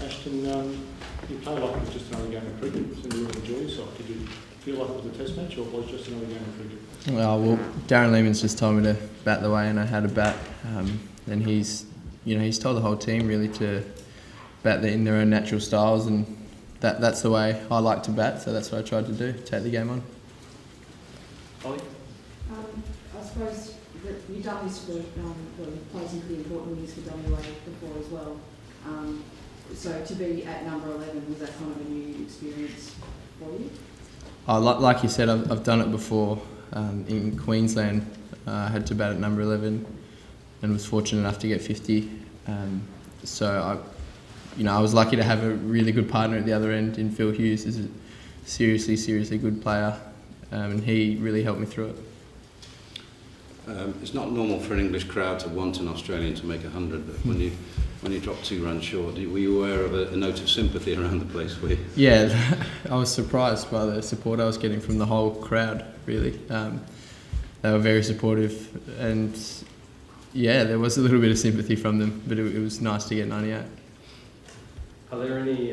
Ashton, you played like it was just another game of cricket, and you really enjoyed yourself. Did you feel like it was a test match, or was it just another game of cricket? Well, Darren Lehman's just told me to bat the way I know how to bat, and he's told the whole team really to bat in their own natural styles, and that's the way I like to bat. So that's what I tried to do, take the game on. Ollie? I suppose that you've done this for played some pretty important years for WA before as well. So to be at number 11, was that kind of a new experience for you? Like you said, I've done it before in Queensland. I had to bat at number 11 and was fortunate enough to get 50. So I was lucky to have a really good partner at the other end in Phil Hughes. He's a seriously good player, and he really helped me through it. It's not normal for an English crowd to want an Australian to make 100, but when you drop 2 runs short, were you aware of a note of sympathy around the place for you? Yeah, I was surprised by the support I was getting from the whole crowd, really. They were very supportive, and yeah, there was a little bit of sympathy from them, but it was nice to get 98. Are there any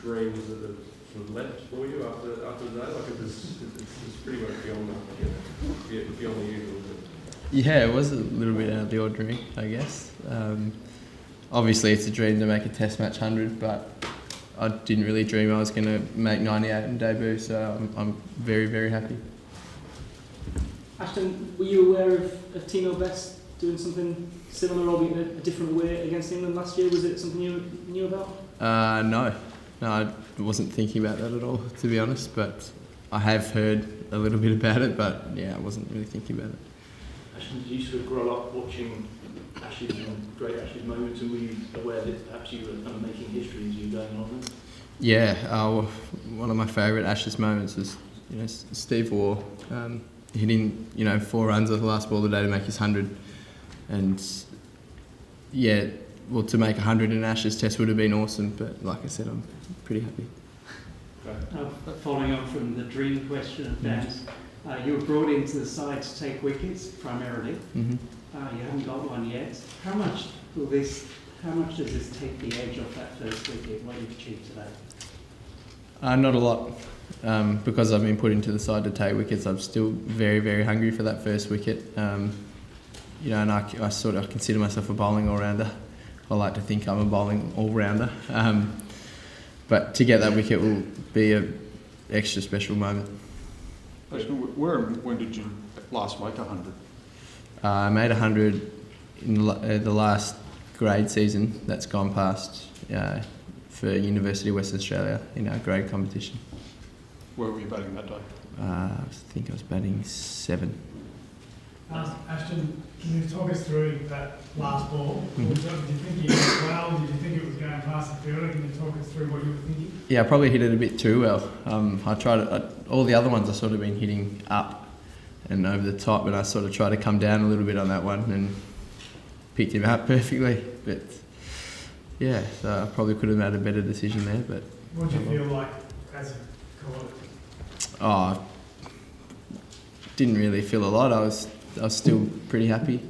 dreams that have sort of left for you after the day? Like it's pretty much beyond the usual. Yeah, it was a little bit out of the ordinary, I guess. Obviously, it's a dream to make a Test match 100, but I didn't really dream I was going to make 98 in debut, so I'm very, very happy. Ashton, were you aware of Timo Best doing something similar, albeit in a different way, against England last year? Was it something you knew about? No, I wasn't thinking about that at all, to be honest, but I have heard a little bit about it, but yeah, I wasn't really thinking about it. Ashton, did you sort of grow up watching Ashes and great Ashes moments, and were you aware that perhaps you were kind of making history as you were going along there? Yeah, one of my favourite Ashes moments was Steve Waugh hitting 4 runs at the last ball of the day to make his 100, and yeah, well, to make 100 in Ashes Test would have been awesome, but like I said, I'm pretty happy. Following on from the dream question of Dan's, you were brought into the side to take wickets primarily. Mm-hmm. You haven't got one yet. How much does this take the edge off that first wicket, what you've achieved today? Not a lot. Because I've been put into the side to take wickets, I'm still very, very hungry for that first wicket. And I sort of consider myself a bowling all-rounder. I like to think I'm a bowling all-rounder. But to get that wicket will be an extra special moment. When did you last make 100? I made 100 in the last grade season that's gone past for University of Western Australia in our grade competition. Where were you batting that day? I think I was batting 7. Ashton, can you talk us through that last ball? Did you think you hit it well? Did you think it was going past the fielder? Can you talk us through what you were thinking? Yeah, I probably hit it a bit too well. I tried all the other ones I've sort of been hitting up and over the top, and I sort of tried to come down a little bit on that one and picked him out perfectly. But yeah, so I probably could have made a better decision there. But what did you feel like as you caught it? Oh, didn't really feel a lot. I was still pretty happy.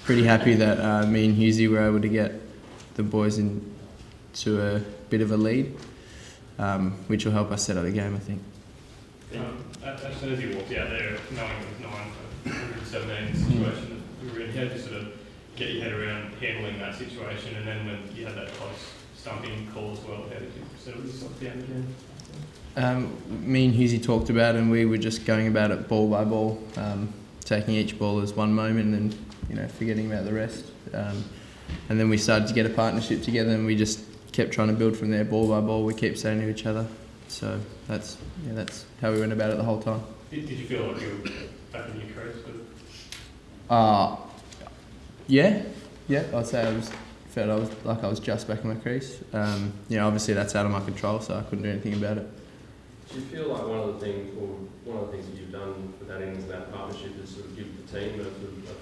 Pretty happy that me and Hughesy were able to get the boys into a bit of a lead, which will help us set up the game, I think. As soon as you walked out there, knowing it was 9 for 117 situation that you were in, how did you sort of get your head around handling that situation? And then when you had that close stumping call as well, how did you settle yourself down again? Me and Hughesy talked about it, and we were just going about it ball by ball, taking each ball as one moment and forgetting about the rest. And then we started to get a partnership together, and we just kept trying to build from there, ball by ball. We keep saying to each other. So that's how we went about it the whole time. Did you feel like you were back in your crease? Yeah. I'd say I was like I was just back in my crease. Obviously that's out of my control, so I couldn't do anything about it. Do you feel like one of the things that you've done with that innings and that partnership is sort of give the team a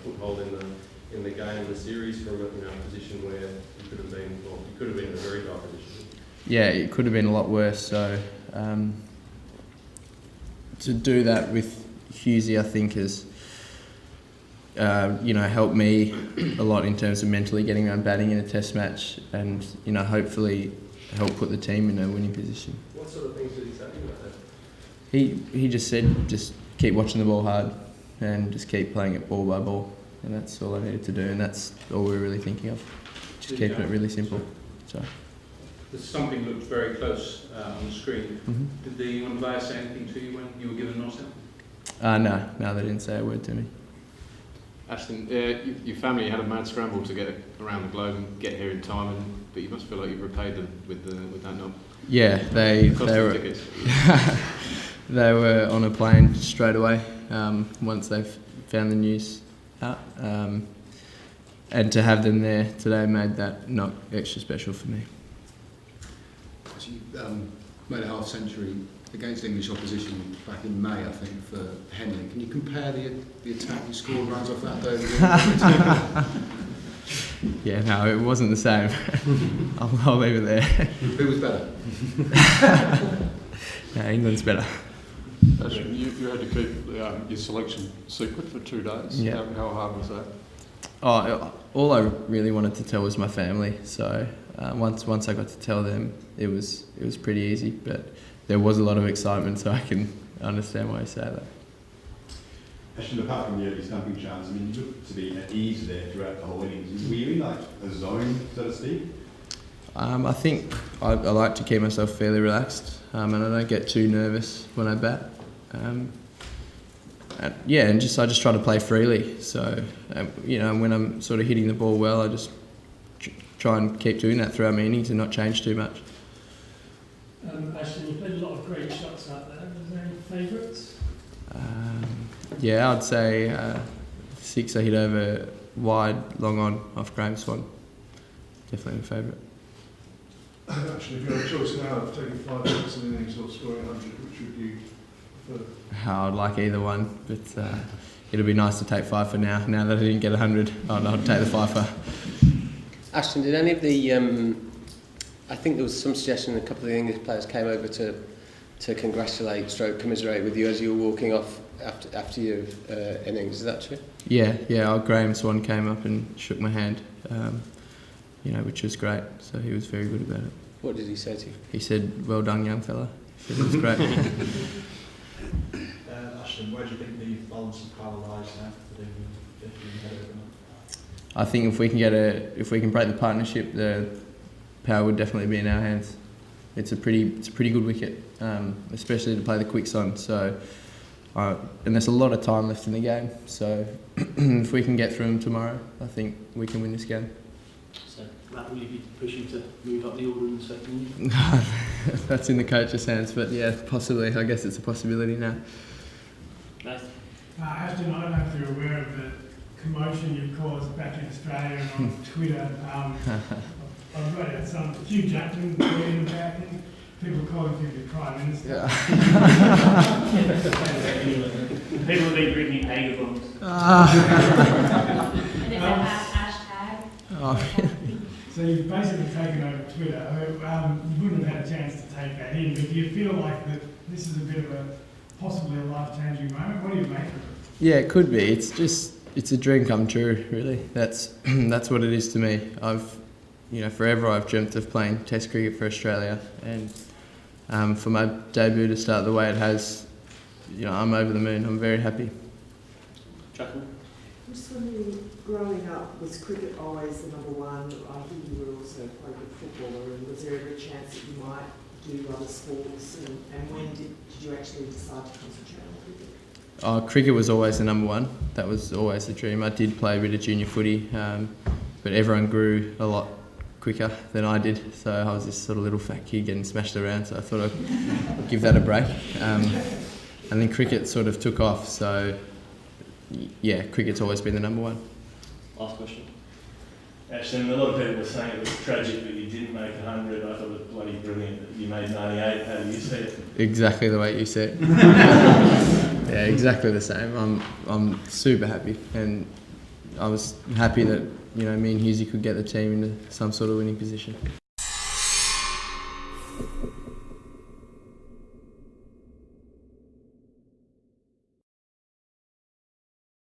foothold in the game, the series, from a position where you could have been in a very dire position? Yeah, it could have been a lot worse. So to do that with Hughesy, I think helped me a lot in terms of mentally getting around batting in a test match, and hopefully help put the team in a winning position. What sort of things did he say about that? He just said just keep watching the ball hard and just keep playing it ball by ball, and that's all I needed to do, and that's all we're really thinking of, just keeping it really simple. So. The stumping looked very close on the screen. Mm-hmm. Did the umpire say anything to you when you were given an out? No, they didn't say a word to me. Ashton, your family had a mad scramble to get around the globe and get here in time, but you must feel like you've repaid them with that knob. Yeah, they were. Tickets. They were on a plane straight away once they found the news out, and to have them there today made that knock extra special for me. You made a half century against English opposition back in May, I think, for Henley. Can you compare the attack you scored runs off that day? Yeah, no, it wasn't the same. I'll leave it there. Who was better? No, England's better. Ashton, you had to keep your selection secret for 2 days. Yeah. How hard was that? All I really wanted to tell was my family. So once I got to tell them, it was pretty easy. But there was a lot of excitement, so I can understand why you say that. Ashton, apart from the early stumping chance, I mean, you looked to be at ease there throughout the whole innings. Were you in like a zone, so to speak? I think I like to keep myself fairly relaxed, and I don't get too nervous when I bat. And I just try to play freely. So, when I'm sort of hitting the ball well, I just try and keep doing that throughout my innings and not change too much. Ashton, you played a lot of great shots out there. Was there any favourites? I'd say 6 I hit over wide, long on, off Graham Swan. Definitely my favourite. Actually, if you had a choice now of taking 5 wickets in innings or scoring 100, which would you prefer? I'd like either one, but it'll be nice to take 5 for now. Now that I didn't get 100, I'd take the 5 for. Ashton, did any of the... I think there was some suggestion a couple of the English players came over to congratulate, commiserate with you as you were walking off after your innings. Is that true? Yeah. Graham Swan came up and shook my hand, which was great. So he was very good about it. What did he say to you? He said, "Well done, young fella." He said it was great. Ashton, where do you think the balance of power lies now? If you head over? I think if we can break the partnership, the power would definitely be in our hands. It's a pretty good wicket, especially to play the quicks on. So, and there's a lot of time left in the game. So, if we can get through them tomorrow, I think we can win this game. So, Matt, will you be pushing to move up the order in the second innings? That's in the coach's hands, but yeah, possibly. I guess it's a possibility now. Nice. Ashton, I don't know if you're aware of the commotion you've caused back in Australia and on Twitter. I've read some Hugh Jackman tweeting about him, people calling him the Prime Minister. Yeah. People have been drinking Agar bombs. And it's a hashtag. So you've basically taken over Twitter. You wouldn't have had a chance to take that in, but do you feel like that this is a bit of possibly a life-changing moment? What do you make of it? Yeah, it could be. It's a dream come true, really. That's what it is to me. Forever I've dreamt of playing Test cricket for Australia, and for my debut to start the way it has, I'm over the moon. I'm very happy. Chuckle? Just wondering, growing up, was cricket always the number one? I think you were also quite a good footballer, and was there ever a chance that you might do other sports? And when did you actually decide to concentrate on cricket? Cricket was always the number one. That was always the dream. I did play a bit of junior footy, but everyone grew a lot quicker than I did, so I was this sort of little fat kid getting smashed around, so I thought I'd give that a break. And then cricket sort of took off, so yeah, cricket's always been the number one. Last question. Ashton, a lot of people were saying it was tragic that you didn't make 100. I thought it was bloody brilliant that you made 98. How do you see it? Exactly the way you see it. Yeah, exactly the same. I'm super happy, and I was happy that me and Husey could get the team into some sort of winning position.